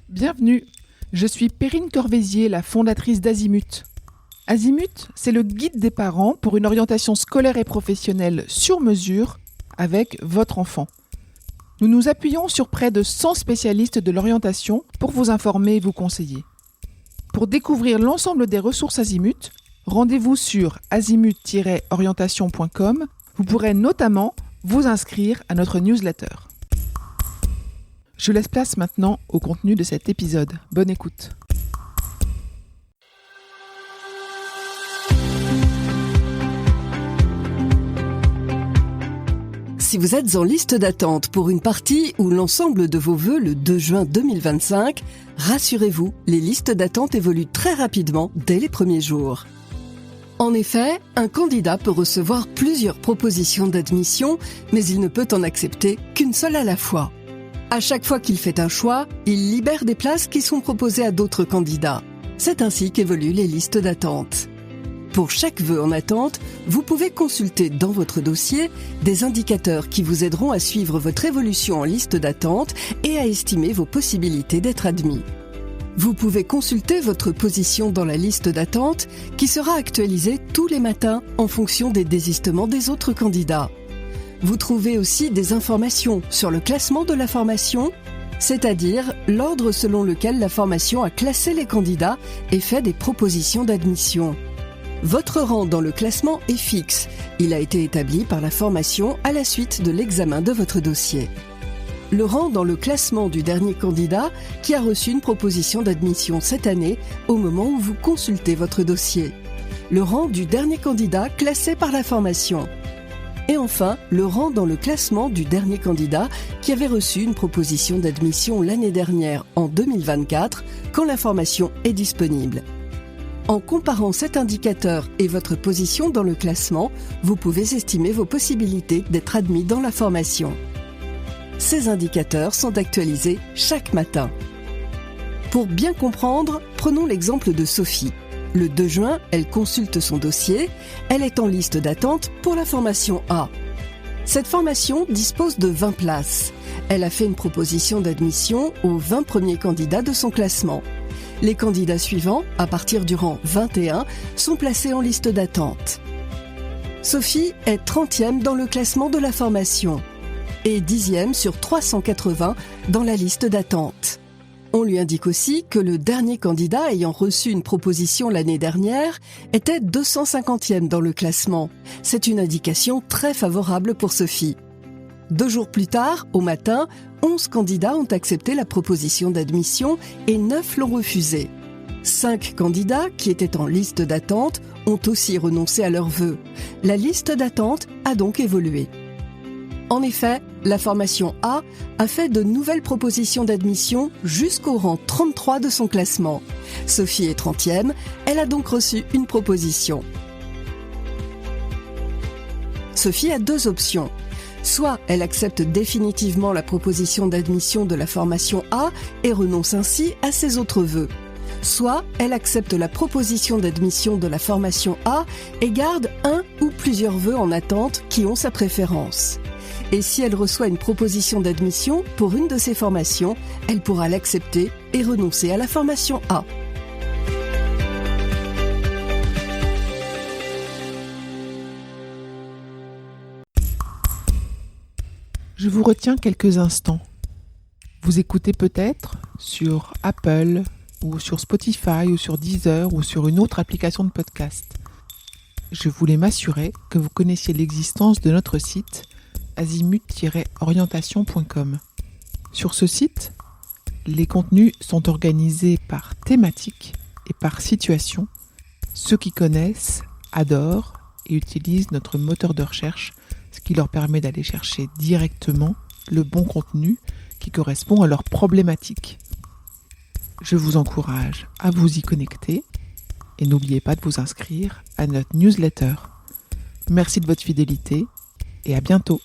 Bienvenue, je suis Perrine Corvézier, la fondatrice d'Azimut. Azimut, c'est le guide des parents pour une orientation scolaire et professionnelle sur mesure avec votre enfant. Nous nous appuyons sur près de 100 spécialistes de l'orientation pour vous informer et vous conseiller. Pour découvrir l'ensemble des ressources Azimut, rendez-vous sur azimut-orientation.com. Vous pourrez notamment vous inscrire à notre newsletter. Je laisse place maintenant au contenu de cet épisode. Bonne écoute. Si vous êtes en liste d'attente pour une partie ou l'ensemble de vos vœux le 2 juin 2025, rassurez-vous, les listes d'attente évoluent très rapidement dès les premiers jours. En effet, un candidat peut recevoir plusieurs propositions d'admission, mais il ne peut en accepter qu'une seule à la fois. À chaque fois qu'il fait un choix, il libère des places qui sont proposées à d'autres candidats. C'est ainsi qu'évoluent les listes d'attente. Pour chaque vœu en attente, vous pouvez consulter dans votre dossier des indicateurs qui vous aideront à suivre votre évolution en liste d'attente et à estimer vos possibilités d'être admis. Vous pouvez consulter votre position dans la liste d'attente qui sera actualisée tous les matins en fonction des désistements des autres candidats. Vous trouvez aussi des informations sur le classement de la formation, c'est-à-dire l'ordre selon lequel la formation a classé les candidats et fait des propositions d'admission. Votre rang dans le classement est fixe. Il a été établi par la formation à la suite de l'examen de votre dossier. Le rang dans le classement du dernier candidat qui a reçu une proposition d'admission cette année au moment où vous consultez votre dossier. Le rang du dernier candidat classé par la formation. Et enfin, le rang dans le classement du dernier candidat qui avait reçu une proposition d'admission l'année dernière, en 2024, quand la formation est disponible. En comparant cet indicateur et votre position dans le classement, vous pouvez estimer vos possibilités d'être admis dans la formation. Ces indicateurs sont actualisés chaque matin. Pour bien comprendre, prenons l'exemple de Sophie. Le 2 juin, elle consulte son dossier. Elle est en liste d'attente pour la formation A. Cette formation dispose de 20 places. Elle a fait une proposition d'admission aux 20 premiers candidats de son classement. Les candidats suivants, à partir du rang 21, sont placés en liste d'attente. Sophie est 30e dans le classement de la formation et 10e sur 380 dans la liste d'attente. On lui indique aussi que le dernier candidat ayant reçu une proposition l'année dernière était 250e dans le classement. C'est une indication très favorable pour Sophie. 2 jours plus tard, au matin, 11 candidats ont accepté la proposition d'admission et 9 l'ont refusée. 5 candidats qui étaient en liste d'attente ont aussi renoncé à leurs vœux. La liste d'attente a donc évolué. En effet, la formation A a fait de nouvelles propositions d'admission jusqu'au rang 33 de son classement. Sophie est 30e, elle a donc reçu une proposition. Sophie a 2 options. Soit elle accepte définitivement la proposition d'admission de la formation A et renonce ainsi à ses autres vœux. Soit elle accepte la proposition d'admission de la formation A et garde un ou plusieurs vœux en attente qui ont sa préférence. Et si elle reçoit une proposition d'admission pour une de ces formations, elle pourra l'accepter et renoncer à la formation A. Je vous retiens quelques instants. Vous écoutez peut-être sur Apple ou sur Spotify ou sur Deezer ou sur une autre application de podcast. Je voulais m'assurer que vous connaissiez l'existence de notre site azimut-orientation.com. Sur ce site, les contenus sont organisés par thématique et par situation. Ceux qui connaissent, adorent et utilisent notre moteur de recherche, ce qui leur permet d'aller chercher directement le bon contenu qui correspond à leur problématique. Je vous encourage à vous y connecter et n'oubliez pas de vous inscrire à notre newsletter. Merci de votre fidélité et à bientôt.